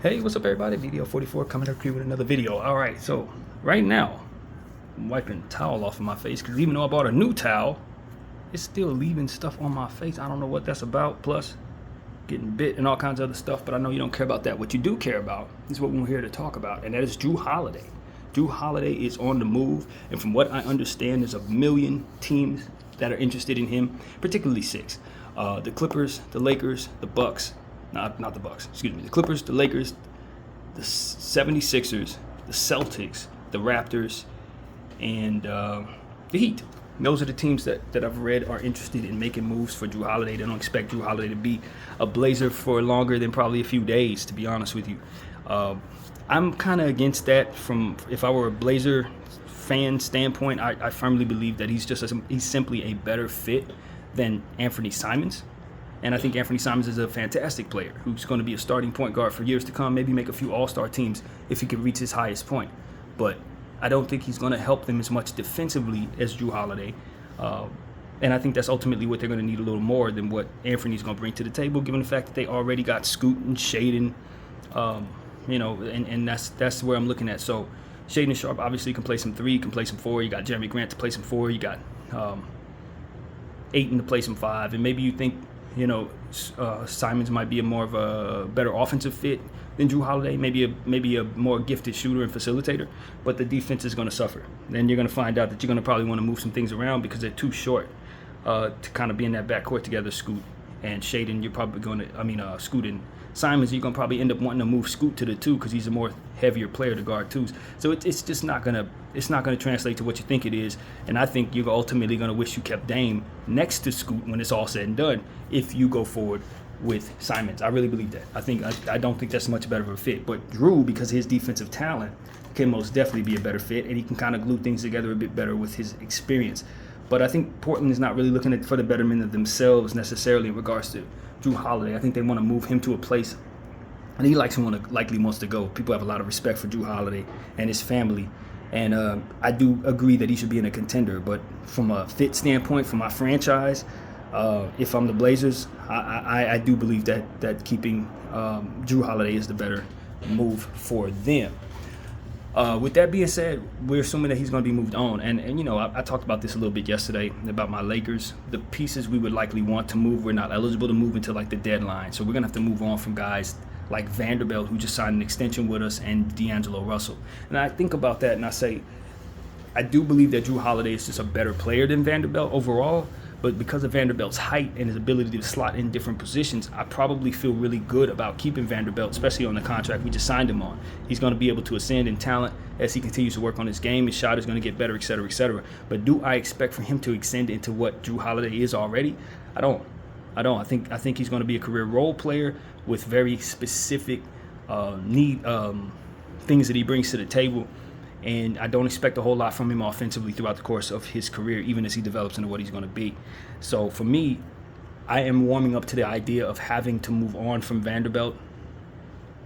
Hey, what's up everybody? Video 44 coming up here with another video. Alright, so right now, I'm wiping towel off of my face because even though I bought a new towel, it's still leaving stuff on my face. I don't know what that's about. Plus, getting bit and all kinds of other stuff, but I know you don't care about that. What you do care about is what we're here to talk about, and that is Jrue Holiday. Jrue Holiday is on the move, and from what I understand, there's a million teams that are interested in him, particularly six. The Clippers, the Lakers, the Bucks, not the Bucks, excuse me, the Clippers, the Lakers, the 76ers, the Celtics, the Raptors, and the Heat. Those are the teams that I've read are interested in making moves for Jrue Holiday. They don't expect Jrue Holiday to be a Blazer for longer than probably a few days, to be honest with you. I'm kind of against that. From if I were a Blazer fan standpoint, I firmly believe that he's simply a better fit than Anthony Simons. And I think Anthony Simons is a fantastic player who's going to be a starting point guard for years to come, maybe make a few all-star teams if he can reach his highest point. But I don't think he's going to help them as much defensively as Jrue Holiday. And I think that's ultimately what they're going to need a little more than what Anthony's going to bring to the table, given the fact that they already got Scoot and Shaden, and that's where I'm looking at. So Shaden Sharp obviously can play some three, can play some four. You got Jeremy Grant to play some four. You got Ayton to play some five. And maybe you think, Simons might be more of a better offensive fit than Jrue Holiday, maybe a more gifted shooter and facilitator, but the defense is going to suffer. Then you're going to find out that you're going to probably want to move some things around because they're too short to kind of be in that backcourt together. Scoot and Shaden, you're probably going to, Scoot and Simons, you're going to probably end up wanting to move Scoot to the two because he's a more heavier player to guard twos. So it's just not going to translate to what you think it is. And I think you're ultimately going to wish you kept Dame next to Scoot when it's all said and done if you go forward with Simons. I really believe that. I don't think that's much better of a fit. But Jrue, because of his defensive talent, can most definitely be a better fit, and he can kind of glue things together a bit better with his experience. But I think Portland is not really looking for the betterment of themselves necessarily in regards to Jrue Holiday. I think they want to move him to a place, and he likely wants to go. People have a lot of respect for Jrue Holiday and his family, and I do agree that he should be in a contender. But from a fit standpoint, for my franchise, if I'm the Blazers, I do believe that keeping Jrue Holiday is the better move for them. With that being said, we're assuming that he's going to be moved on. And I talked about this a little bit yesterday about my Lakers. The pieces we would likely want to move, we're not eligible to move until like the deadline. So we're going to have to move on from guys like Vanderbilt, who just signed an extension with us, and D'Angelo Russell. And I think about that and I say, I do believe that Jrue Holiday is just a better player than Vanderbilt overall. But because of Vanderbilt's height and his ability to slot in different positions, I probably feel really good about keeping Vanderbilt, especially on the contract we just signed him on. He's going to be able to ascend in talent as he continues to work on his game. His shot is going to get better, et cetera, et cetera. But do I expect for him to extend into what Jrue Holiday is already? I don't. I think he's going to be a career role player with very specific things that he brings to the table. And I don't expect a whole lot from him offensively throughout the course of his career, even as he develops into what he's going to be. So for me, I am warming up to the idea of having to move on from Vanderbilt.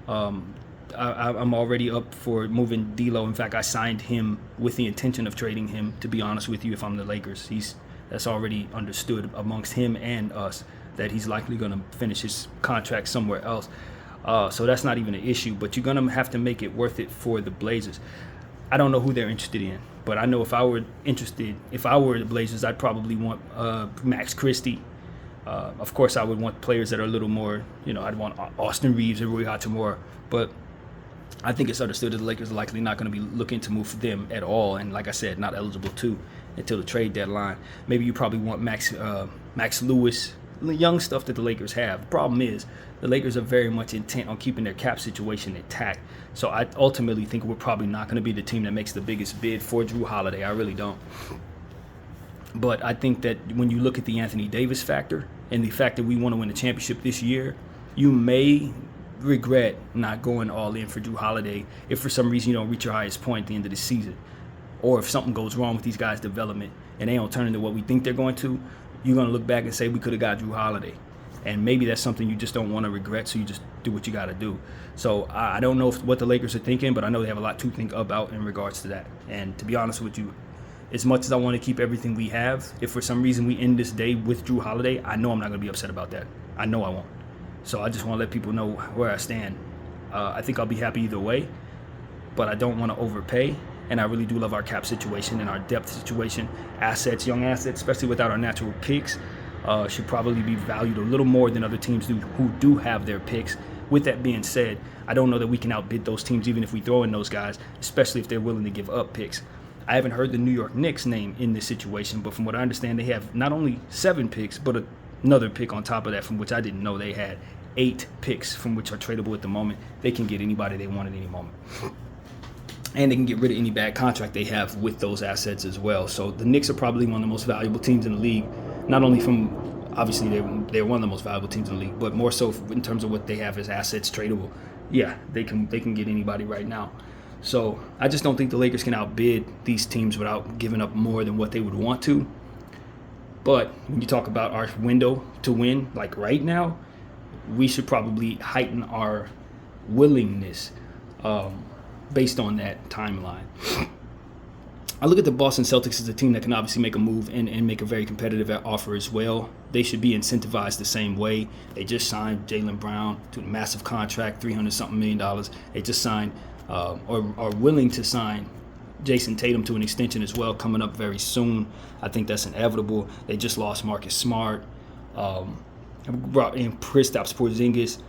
I'm already up for moving D'Lo. In fact, I signed him with the intention of trading him, to be honest with you, if I'm the Lakers. That's already understood amongst him and us that he's likely going to finish his contract somewhere else. So that's not even an issue, but you're going to have to make it worth it for the Blazers. I don't know who they're interested in, but I know if I were the Blazers, I'd probably want Max Christie. Of course, I would want players that are a little more, I'd want Austin Reeves or Rui Hachimura, but I think it's understood that the Lakers are likely not going to be looking to move for them at all, and like I said, not eligible to until the trade deadline. Maybe you probably want Max Lewis, young stuff that the Lakers have. The problem is the Lakers are very much intent on keeping their cap situation intact. So I ultimately think we're probably not going to be the team that makes the biggest bid for Jrue Holiday. I really don't. But I think that when you look at the Anthony Davis factor and the fact that we want to win the championship this year, you may regret not going all in for Jrue Holiday if for some reason you don't reach your highest point at the end of the season. Or if something goes wrong with these guys' development and they don't turn into what we think they're going to, you're going to look back and say we could have got Jrue Holiday. And maybe that's something you just don't want to regret, so you just do what you got to do. So I don't know what the Lakers are thinking, but I know they have a lot to think about in regards to that. And to be honest with you, as much as I want to keep everything we have, if for some reason we end this day with Jrue Holiday, I know I'm not going to be upset about that. I know I won't. So I just want to let people know where I stand I think I'll be happy either way, but I don't want to overpay. And I really do love our cap situation and our depth situation. Assets, young assets, especially without our natural picks, should probably be valued a little more than other teams do who do have their picks. With that being said, I don't know that we can outbid those teams even if we throw in those guys, especially if they're willing to give up picks. I haven't heard the New York Knicks name in this situation, but from what I understand, they have not only 7 picks, but another pick on top of that, from which I didn't know they had 8 picks, from which are tradable at the moment. They can get anybody they want at any moment. And they can get rid of any bad contract they have with those assets as well. So the Knicks are probably one of the most valuable teams in the league, not only from, obviously they're one of the most valuable teams in the league, but more so in terms of what they have as assets tradable. Yeah, they can get anybody right now. So I just don't think the Lakers can outbid these teams without giving up more than what they would want to. But when you talk about our window to win, like right now, we should probably heighten our willingness based on that timeline. I look at the Boston Celtics as a team that can obviously make a move and make a very competitive offer as well. They should be incentivized the same way. They just signed Jaylen Brown to a massive contract, $300-something million. They just signed or are willing to sign Jason Tatum to an extension as well, coming up very soon. I think that's inevitable. They just lost Marcus Smart. Brought in Kristaps Porzingis.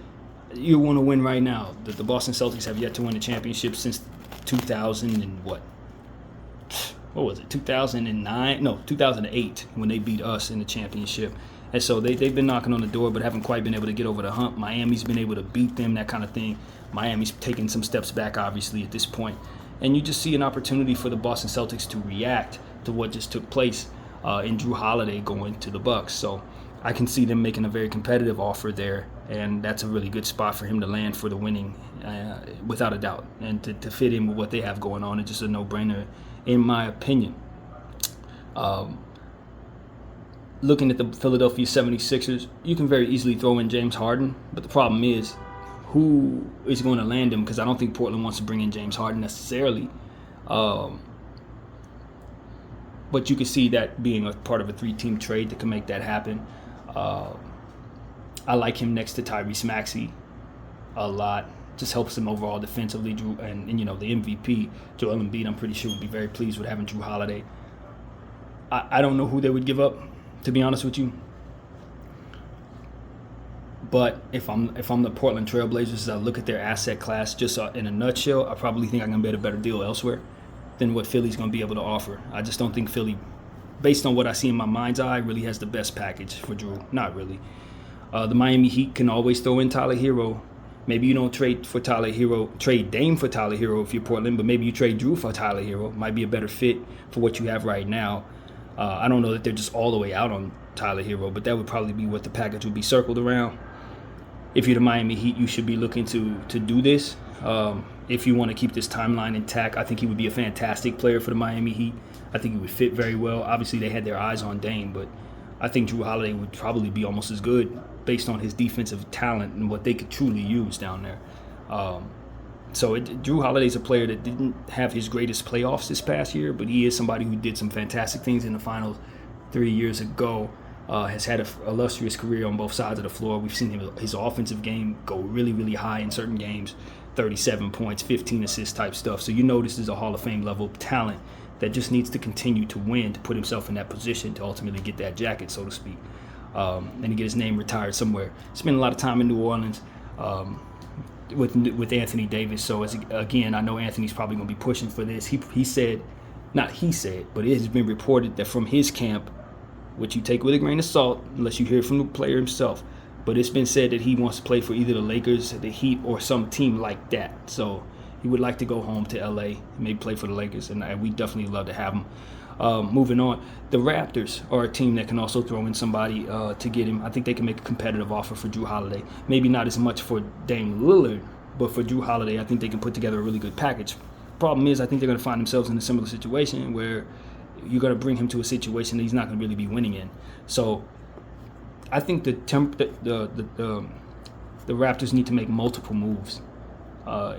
You want to win right now. The Boston Celtics have yet to win a championship since 2000 and what was it, 2009? No, 2008, when they beat us in the championship. And so they've been knocking on the door, but haven't quite been able to get over the hump. Miami's been able to beat them, that kind of thing. Miami's taking some steps back, obviously, at this point. And you just see an opportunity for the Boston Celtics to react to what just took place in Jrue Holiday going to the Bucks. So I can see them making a very competitive offer there, and that's a really good spot for him to land for the winning, without a doubt. And to fit in with what they have going on, it's just a no-brainer, in my opinion. Looking at the Philadelphia 76ers, you can very easily throw in James Harden, but the problem is, who is going to land him? Because I don't think Portland wants to bring in James Harden necessarily. But you can see that being a part of a 3-team trade that can make that happen. I like him next to Tyrese Maxey a lot. Just helps him overall defensively. Jrue, and the MVP, Joel Embiid, I'm pretty sure would be very pleased with having Jrue Holiday. I don't know who they would give up, to be honest with you. But if I'm the Portland Trailblazers, as I look at their asset class, just in a nutshell, I probably think I can get a better deal elsewhere than what Philly's going to be able to offer. I just don't think Philly, based on what I see in my mind's eye, really has the best package for Jrue. Not really. The Miami Heat can always throw in Tyler Hero. Maybe you don't trade Dame for Tyler Hero if you're Portland, but maybe you trade Jrue for Tyler Hero. Might be a better fit for what you have right now. I don't know that they're just all the way out on Tyler Hero, but that would probably be what the package would be circled around. If you're the Miami Heat, you should be looking to do this. If you want to keep this timeline intact, I think he would be a fantastic player for the Miami Heat. I think he would fit very well. Obviously, they had their eyes on Dame, but I think Jrue Holiday would probably be almost as good based on his defensive talent and what they could truly use down there. Jrue Holiday's a player that didn't have his greatest playoffs this past year, but he is somebody who did some fantastic things in the finals 3 years ago. Has had an illustrious career on both sides of the floor. We've seen his offensive game go really, really high in certain games, 37 points, 15 assists type stuff. So this is a Hall of Fame level talent that just needs to continue to win to put himself in that position to ultimately get that jacket, so to speak, and to get his name retired somewhere. Spent a lot of time in New Orleans with Anthony Davis. So again, I know Anthony's probably going to be pushing for this. He said, not he said, but it has been reported that from his camp, which you take with a grain of salt unless you hear from the player himself, but it's been said that he wants to play for either the Lakers, the Heat, or some team like that. So he would like to go home to LA, maybe play for the Lakers, and we definitely love to have him. Moving on, the Raptors are a team that can also throw in somebody to get him. I think they can make a competitive offer for Jrue Holiday. Maybe not as much for Dame Lillard, but for Jrue Holiday, I think they can put together a really good package. Problem is, I think they're going to find themselves in a similar situation where you're going to bring him to a situation that he's not going to really be winning in. So I think the Raptors need to make multiple moves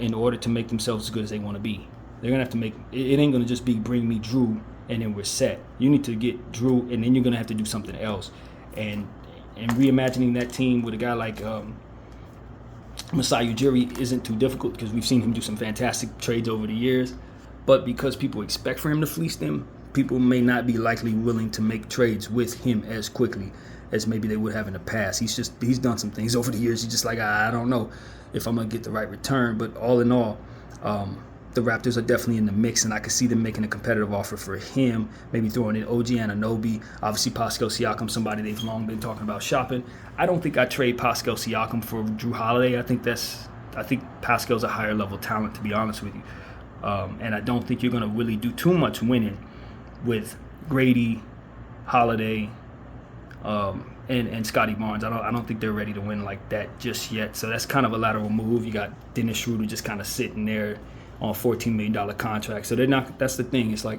in order to make themselves as good as they want to be. They're going to have to make it ain't going to just be bring me Jrue and then we're set. You need to get Jrue, and then you're going to have to do something else. And reimagining that team with a guy like Masai Ujiri isn't too difficult because we've seen him do some fantastic trades over the years. But because people expect for him to fleece them, people may not be likely willing to make trades with him as quickly as maybe they would have in the past. He's done some things over the years. He's just like, I don't know if I'm going to get the right return. But all in all, the Raptors are definitely in the mix, and I could see them making a competitive offer for him, maybe throwing in OG Anunoby, obviously Pascal Siakam, somebody they've long been talking about shopping. I don't think I trade Pascal Siakam for Jrue Holiday. I think Pascal's a higher level talent, to be honest with you. And I don't think you're going to really do too much winning with Grady, Holiday, and Scotty Barnes. I don't think they're ready to win like that just yet. So that's kind of a lateral move. You got Dennis Schroeder just kind of sitting there on a $14 million contract. So they're not. That's the thing. It's like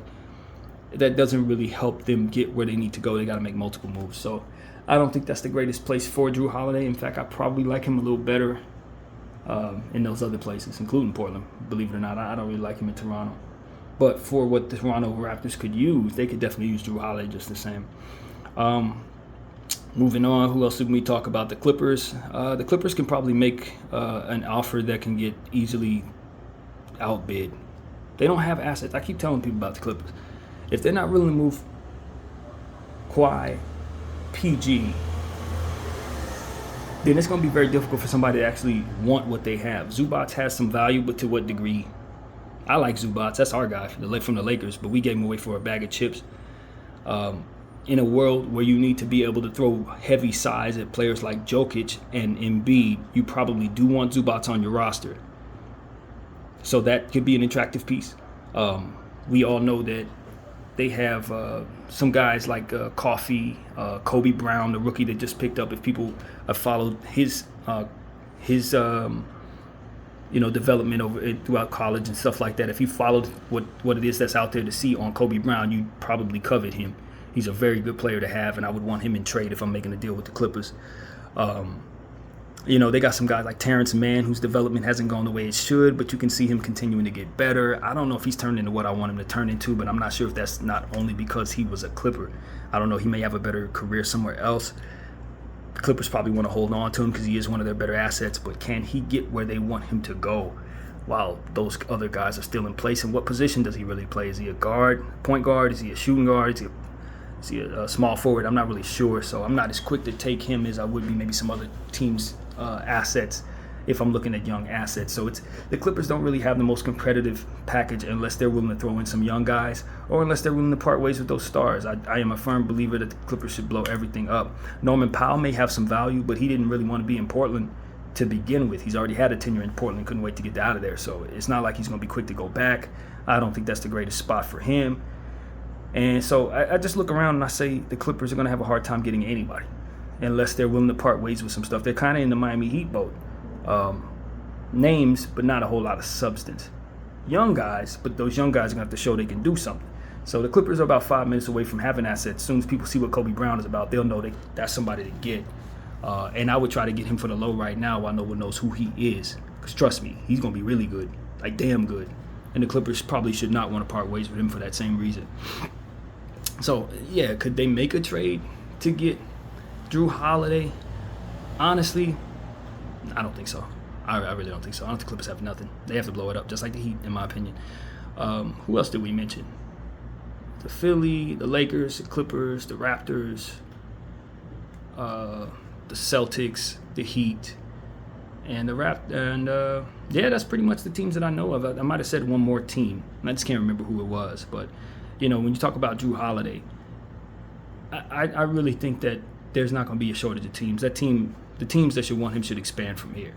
that doesn't really help them get where they need to go. They got to make multiple moves. So I don't think that's the greatest place for Jrue Holiday. In fact, I probably like him a little better in those other places, including Portland. Believe it or not, I don't really like him in Toronto. But for what the Toronto Raptors could use, they could definitely use Jrue Holiday just the same. Moving on, who else did we talk about? The Clippers. The Clippers can probably make an offer that can get easily outbid. They don't have assets. I keep telling people about the Clippers. If they're not willing to move Kawhi, PG, then it's going to be very difficult for somebody to actually want what they have. Zubac has some value, but to what degree? I like Zubac. That's our guy from the Lakers, but we gave him away for a bag of chips. In a world where you need to be able to throw heavy size at players like Jokic and Embiid, you probably do want Zubac on your roster. So that could be an attractive piece. We all know that they have some guys like Coffee, Kobe Brown, the rookie that just picked up. If people have followed his development over throughout college and stuff like that, if you followed what it is that's out there to see on Kobe Brown, you probably covet him. He's a very good player to have, and I would want him in trade if I'm making a deal with the Clippers. They got some guys like Terrence Mann, whose development hasn't gone the way it should, but you can see him continuing to get better. I don't know if he's turned into what I want him to turn into, but I'm not sure if that's not only because he was a Clipper. I don't know. He may have a better career somewhere else. The Clippers probably want to hold on to him because he is one of their better assets, but can he get where they want him to go while those other guys are still in place? And what position does he really play? Is he a guard, point guard? Is he a shooting guard? Is he a small forward? I'm not really sure, so I'm not as quick to take him as I would be maybe some other teams' assets if I'm looking at young assets. So the Clippers don't really have the most competitive package unless they're willing to throw in some young guys or unless they're willing to part ways with those stars. I am a firm believer that the Clippers should blow everything up. Norman Powell may have some value, but he didn't really want to be in Portland to begin with. He's already had a tenure in Portland, couldn't wait to get out of there. So it's not like he's going to be quick to go back. I don't think that's the greatest spot for him. And so I just look around and I say the Clippers are going to have a hard time getting anybody unless they're willing to part ways with some stuff. They're kind of in the Miami Heat boat. Names, but not a whole lot of substance. Young guys, but those young guys are going to have to show they can do something. So the Clippers are about 5 minutes away from having assets. As soon as people see what Kobe Brown is about, they'll know that's somebody to get. And I would try to get him for the low right now while no one knows who he is. Because trust me, he's going to be really good, like damn good. And the Clippers probably should not want to part ways with him for that same reason. So, yeah, could they make a trade to get Jrue Holiday? Honestly, I don't think so. I really don't think so. I don't think the Clippers have nothing. They have to blow it up, just like the Heat, in my opinion. Who else did we mention? The Philly, the Lakers, the Clippers, the Raptors, the Celtics, the Heat, and that's pretty much the teams that I know of. I might have said one more team, and I just can't remember who it was. But when you talk about Jrue Holiday, I really think that there's not going to be a shortage of teams. The teams that should want him should expand from here.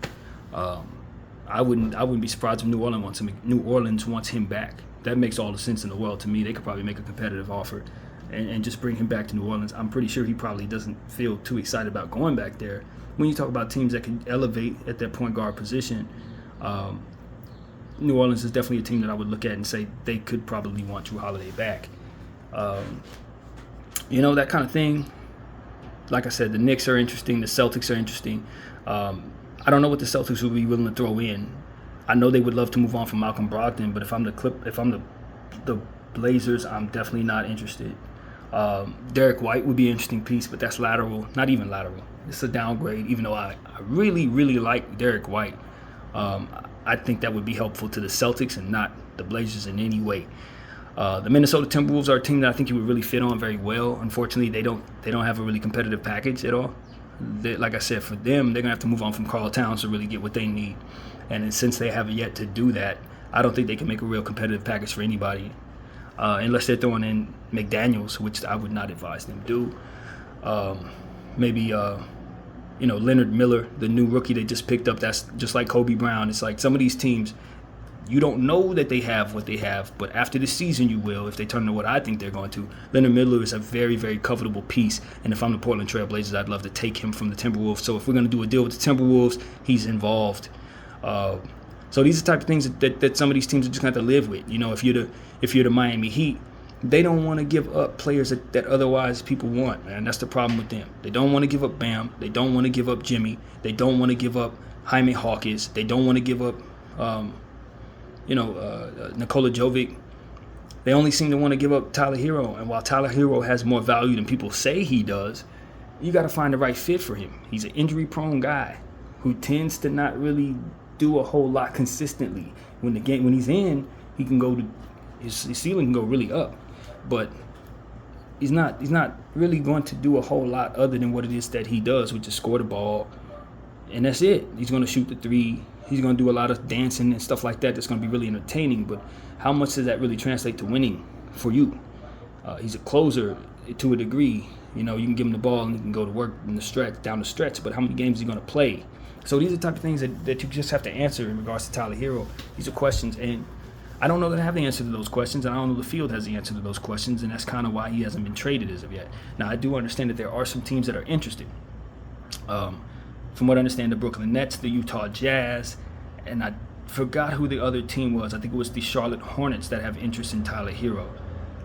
I wouldn't be surprised if New Orleans wants him back. That makes all the sense in the world to me. They could probably make a competitive offer and just bring him back to New Orleans. I'm pretty sure he probably doesn't feel too excited about going back there. When you talk about teams that can elevate at that point guard position, New Orleans is definitely a team that I would look at and say they could probably want Jrue Holiday back. That kind of thing. Like I said, the Knicks are interesting. The Celtics are interesting. I don't know what the Celtics would be willing to throw in. I know they would love to move on from Malcolm Brogdon, but if I'm the Blazers, I'm definitely not interested. Derek White would be an interesting piece, but that's lateral. Not even lateral. It's a downgrade, even though I really, really like Derek White. I think that would be helpful to the Celtics and not the Blazers in any way. The Minnesota Timberwolves are a team that I think he would really fit on very well. Unfortunately, they don't have a really competitive package at all. Like I said, for them, they're gonna have to move on from Karl Towns to really get what they need. And since they haven't yet to do that, I don't think they can make a real competitive package for anybody, unless they're throwing in McDaniels, which I would not advise them do. Maybe Leonard Miller, the new rookie they just picked up. That's just like Kobe Brown. It's like some of these teams, you don't know that they have what they have, but after the season you will, if they turn into what I think they're going to. Leonard Miller is a very, very covetable piece, and if I'm the Portland Trail Blazers, I'd love to take him from the Timberwolves. So if we're going to do a deal with the Timberwolves, he's involved. So these are the type of things that some of these teams are just going to have to live with. If you're the Miami Heat, they don't want to give up players that otherwise people want, man. That's the problem with them. They don't want to give up Bam. They don't want to give up Jimmy. They don't want to give up Jaime Hawkins. They don't want to give up Nikola Jovic. They only seem to want to give up Tyler Hero. And while Tyler Hero has more value than people say he does, you got to find the right fit for him. He's an injury-prone guy who tends to not really do a whole lot consistently. When he's in, he can go to his ceiling can go really up, but he's not really going to do a whole lot other than what it is that he does, which is score the ball, and that's it. He's going to shoot the three. He's going to do a lot of dancing and stuff like that. That's going to be really entertaining, but how much does that really translate to winning for you? He's a closer to a degree. You can give him the ball and he can go to work down the stretch, but how many games is he going to play? So these are the type of things that you just have to answer in regards to Tyler Hero. These are questions, and I don't know that I have the answer to those questions, and I don't know the field has the answer to those questions, and that's kind of why he hasn't been traded as of yet. Now, I do understand that there are some teams that are interested. From what I understand, the Brooklyn Nets, the Utah Jazz, and I forgot who the other team was. I think it was the Charlotte Hornets that have interest in Tyler Hero.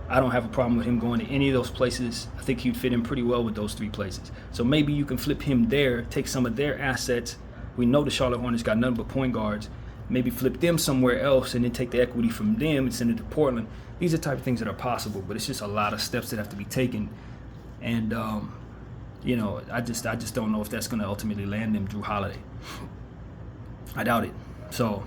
I don't have a problem with him going to any of those places. I think he'd fit in pretty well with those three places. So maybe you can flip him there, take some of their assets. We know the Charlotte Hornets got nothing but point guards. Maybe flip them somewhere else and then take the equity from them and send it to Portland. These are the type of things that are possible, but it's just a lot of steps that have to be taken. And, I just don't know if that's going to ultimately land them Jrue Holiday. I doubt it. So,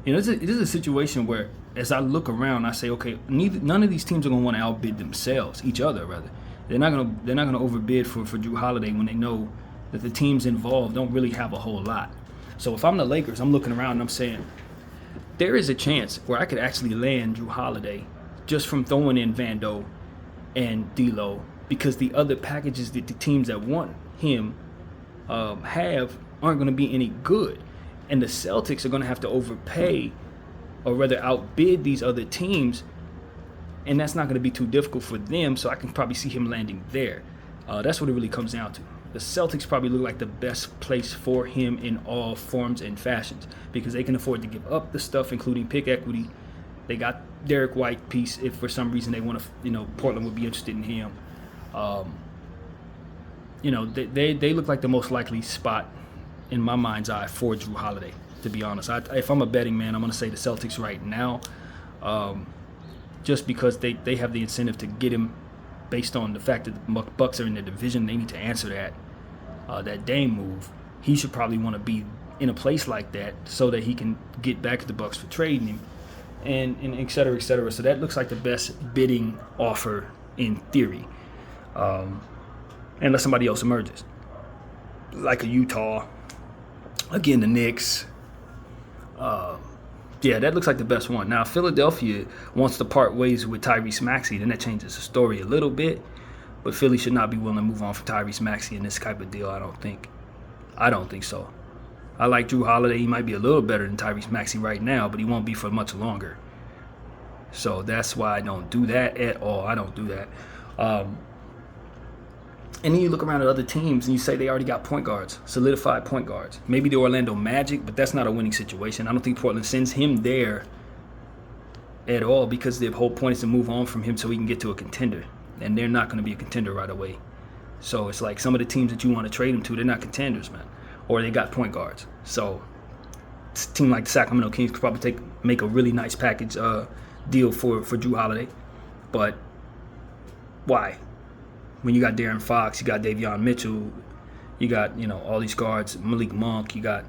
it is a situation where, as I look around, I say, okay, none of these teams are going to want to outbid themselves, each other rather. They're not going to overbid for Jrue Holiday when they know that the teams involved don't really have a whole lot. So if I'm the Lakers, I'm looking around and I'm saying, there is a chance where I could actually land Jrue Holiday just from throwing in Vando and D'Lo, because the other packages that the teams that want him have aren't going to be any good. And the Celtics are going to have to overpay or rather outbid these other teams, and that's not going to be too difficult for them, so I can probably see him landing there. That's what it really comes down to. The Celtics probably look like the best place for him in all forms and fashions because they can afford to give up the stuff, including pick equity. They got Derek White piece if for some reason they want to, Portland would be interested in him. They look like the most likely spot in my mind's eye for Jrue Holiday, to be honest. If I'm a betting man, I'm going to say the Celtics right now, just because they have the incentive to get him based on the fact that the Bucks are in the division. They need to answer that Dame move. He should probably want to be in a place like that so that he can get back at the Bucks for trading him, and et cetera, et cetera. So that looks like the best bidding offer in theory, unless somebody else emerges, like a Utah, again the Knicks. Yeah, that looks like the best one. Now, if Philadelphia wants to part ways with Tyrese Maxey, then that changes the story a little bit. But Philly should not be willing to move on from Tyrese Maxey in this type of deal, I don't think. I don't think so. I like Jrue Holiday. He might be a little better than Tyrese Maxey right now, but he won't be for much longer. So that's why I don't do that at all. I don't do that. And then you look around at other teams and you say they already got point guards, solidified point guards. Maybe the Orlando Magic, but that's not a winning situation. I don't think Portland sends him there at all because the whole point is to move on from him so he can get to a contender. And they're not going to be a contender right away. So it's like some of the teams that you want to trade him to, they're not contenders, man. Or they got point guards. So a team like the Sacramento Kings could probably make a really nice package deal for Jrue Holiday. But why? When you got De'Aaron Fox, you got Davion Mitchell, you got, all these guards, Malik Monk, you got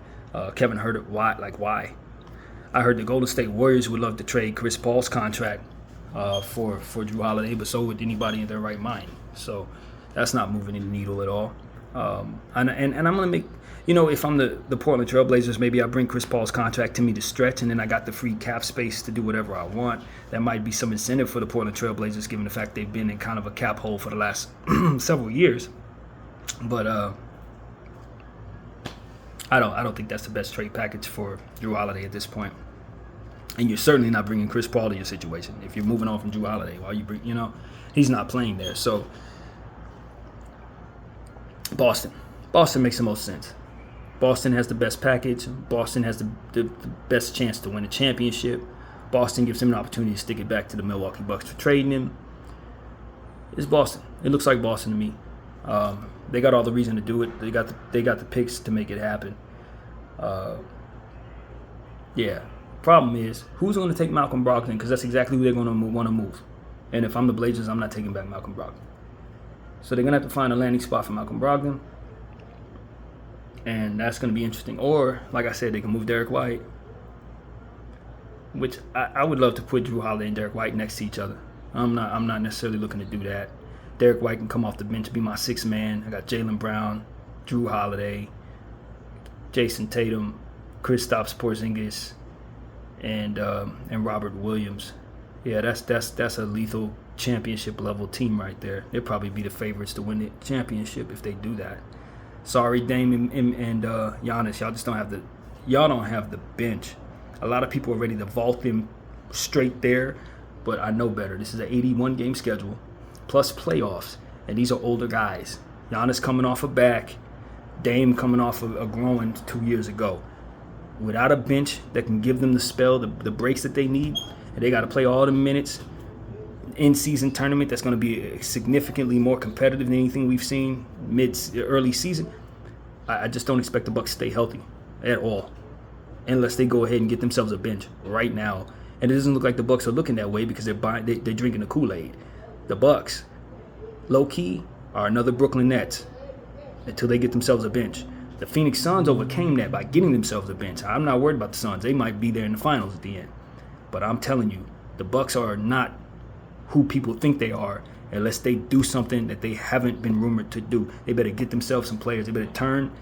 Kevin heard it. Why? Like, why? I heard the Golden State Warriors would love to trade Chris Paul's contract for Jrue Holiday, but so would anybody in their right mind. So that's not moving the needle at all. And I'm gonna make, if I'm the Portland Trailblazers, maybe I bring Chris Paul's contract to me to stretch, and then I got the free cap space to do whatever I want. That might be some incentive for the Portland Trailblazers, given the fact they've been in kind of a cap hole for the last several years. But I don't think that's the best trade package for Jrue Holiday at this point. And you're certainly not bringing Chris Paul to your situation. If you're moving on from Jrue Holiday, while he's not playing there. So Boston makes the most sense. Boston has the best package. Boston has the best chance to win a championship. Boston gives him an opportunity to stick it back to the Milwaukee Bucks for trading him. It's Boston. It looks like Boston to me. They got all the reason to do it. They got the picks to make it happen. Yeah. Problem is, who's going to take Malcolm Brogdon? Because that's exactly who they're going to want to move. And if I'm the Blazers, I'm not taking back Malcolm Brogdon. So they're going to have to find a landing spot for Malcolm Brogdon. And that's going to be interesting. Or, like I said, they can move Derek White. Which I would love to put Jrue Holiday and Derek White next to each other. I'm not necessarily looking to do that. Derek White can come off the bench, be my sixth man. I got Jaylen Brown, Jrue Holiday, Jason Tatum, Kristaps Porzingis, and Robert Williams. Yeah, that's a lethal championship level team right there. They'll probably be the favorites to win the championship if they do that. Sorry, Dame and Giannis, y'all don't have the bench. A lot of people are ready to vault them straight there, but I know better. This is an 81 game schedule plus playoffs, and these are older guys. Giannis coming off a back, Dame coming off a groin 2 years ago. Without a bench that can give them the spell, the breaks that they need, and they got to play all the minutes, in-season tournament that's going to be significantly more competitive than anything we've seen early season. I just don't expect the Bucks to stay healthy at all, unless they go ahead and get themselves a bench right now. And it doesn't look like the Bucks are looking that way because they're drinking the Kool-Aid. The Bucks, low-key, are another Brooklyn Nets until they get themselves a bench. The Phoenix Suns overcame that by getting themselves a bench. I'm not worried about the Suns. They might be there in the finals at the end. But I'm telling you, the Bucks are not who people think they are unless they do something that they haven't been rumored to do. They better get themselves some players. They better turn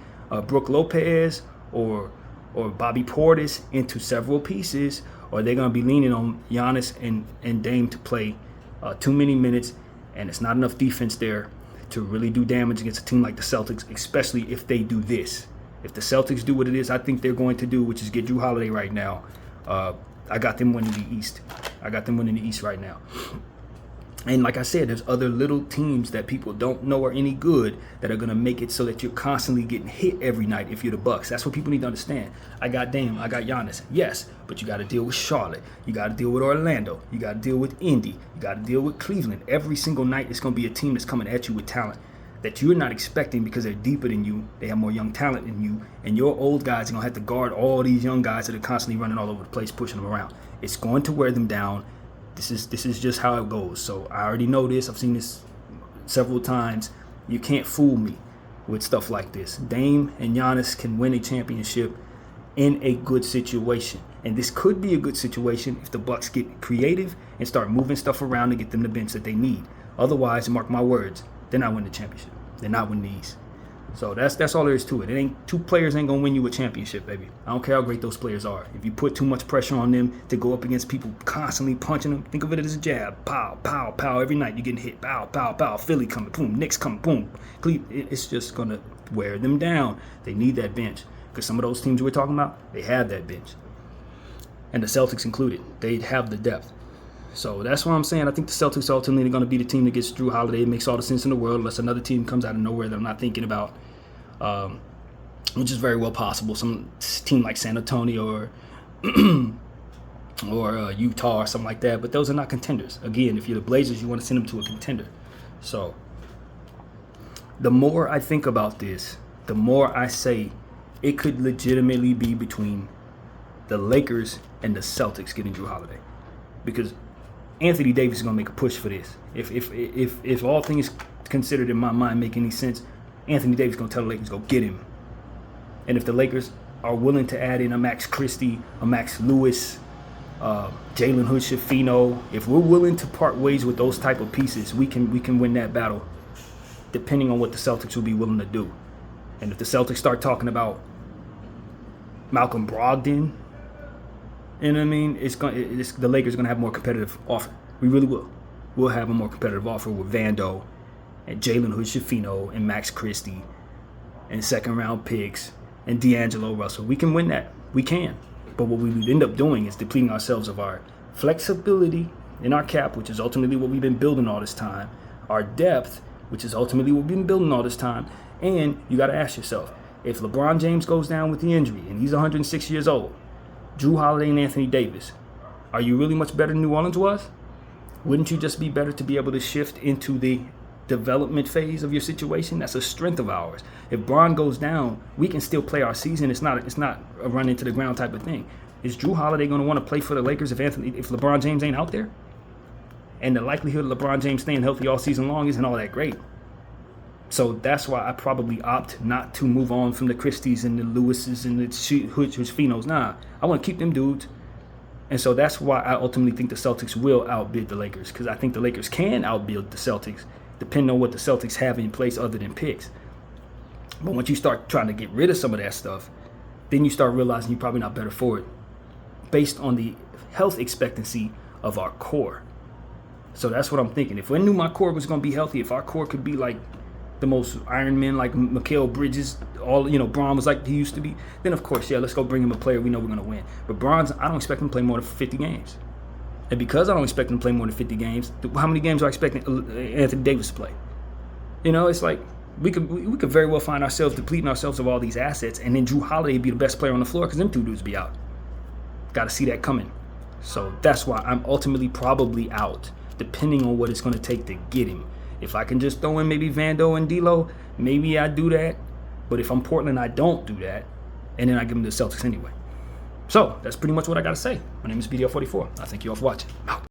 Brook Lopez or Bobby Portis into several pieces, or they're going to be leaning on Giannis and Dame to play too many minutes, and it's not enough defense there to really do damage against a team like the Celtics, especially if they do this. If the Celtics do what it is I think they're going to do, which is get Jrue Holiday right now, I got them winning the East. I got them winning the East right now. And like I said, there's other little teams that people don't know are any good that are going to make it so that you're constantly getting hit every night if you're the Bucks. That's what people need to understand. I got Dame. I got Giannis. Yes, but you got to deal with Charlotte. You got to deal with Orlando. You got to deal with Indy. You got to deal with Cleveland. Every single night it's going to be a team that's coming at you with talent that you're not expecting because they're deeper than you. They have more young talent than you. And your old guys are going to have to guard all these young guys that are constantly running all over the place, pushing them around. It's going to wear them down. This is just how it goes. So I already know this. I've seen this several times. You can't fool me with stuff like this. Dame and Giannis can win a championship in a good situation. And this could be a good situation if the Bucks get creative and start moving stuff around to get them the bench that they need. Otherwise, mark my words, they're not winning the championship. They're not winning the East. So that's all there is to it. Two players ain't gonna win you a championship, baby. I don't care how great those players are. If you put too much pressure on them to go up against people constantly punching them, think of it as a jab. Pow, pow, pow. Every night you're getting hit. Pow, pow, pow. Philly coming. Boom. Knicks coming. Boom. It's just gonna wear them down. They need that bench because some of those teams we're talking about, they have that bench, and the Celtics included. They have the depth. So that's what I'm saying. I think the Celtics ultimately are going to be the team that gets Jrue Holiday. It makes all the sense in the world unless another team comes out of nowhere that I'm not thinking about, which is very well possible. Some team like San Antonio or Utah or something like that. But those are not contenders. Again, if you're the Blazers, you want to send them to a contender. So the more I think about this, the more I say it could legitimately be between the Lakers and the Celtics getting Jrue Holiday. Because Anthony Davis is going to make a push for this. If all things considered in my mind make any sense, Anthony Davis is going to tell the Lakers, go get him. And if the Lakers are willing to add in a Max Christie, a Max Lewis, Jalen Hood-Schifino, if we're willing to part ways with those type of pieces, we can win that battle, depending on what the Celtics will be willing to do. And if the Celtics start talking about Malcolm Brogdon, you know what I mean, the Lakers are gonna have a more competitive offer. We really will. We'll have a more competitive offer with Vando and Jalen Hood-Schifino and Max Christie and second-round picks and D'Angelo Russell. We can win that. We can. But what we would end up doing is depleting ourselves of our flexibility in our cap, which is ultimately what we've been building all this time, our depth, which is ultimately what we've been building all this time. And you got to ask yourself, if LeBron James goes down with the injury and he's 106 years old, Jrue Holiday and Anthony Davis, are you really much better than New Orleans was? Wouldn't you just be better to be able to shift into the development phase of your situation? That's a strength of ours. If Bron goes down, we can still play our season. It's not a run into the ground type of thing. Is Jrue Holiday going to want to play for the Lakers if LeBron James ain't out there? And the likelihood of LeBron James staying healthy all season long isn't all that great. So that's why I probably opt not to move on from the Christies and the Lewises and the Hood-Schifinos. Nah, I want to keep them dudes. And so that's why I ultimately think the Celtics will outbid the Lakers, because I think the Lakers can outbid the Celtics, depending on what the Celtics have in place other than picks. But once you start trying to get rid of some of that stuff, then you start realizing you're probably not better for it based on the health expectancy of our core. So that's what I'm thinking. If I knew my core was going to be healthy, if our core could be like the most Iron Men, like Mikal Bridges, Bron was like he used to be, then of course, yeah, let's go bring him a player we know we're going to win. But Bron's, I don't expect him to play more than 50 games. And because I don't expect him to play more than 50 games, how many games are I expecting Anthony Davis to play? It's like we could very well find ourselves depleting ourselves of all these assets, and then Jrue Holiday be the best player on the floor because them two dudes be out. Got to see that coming. So that's why I'm ultimately probably out, depending on what it's going to take to get him. If I can just throw in maybe Vando and D'Lo, maybe I do that. But if I'm Portland, I don't do that, and then I give them to the Celtics anyway. So that's pretty much what I got to say. My name is BDL44. I thank you all for watching. Out.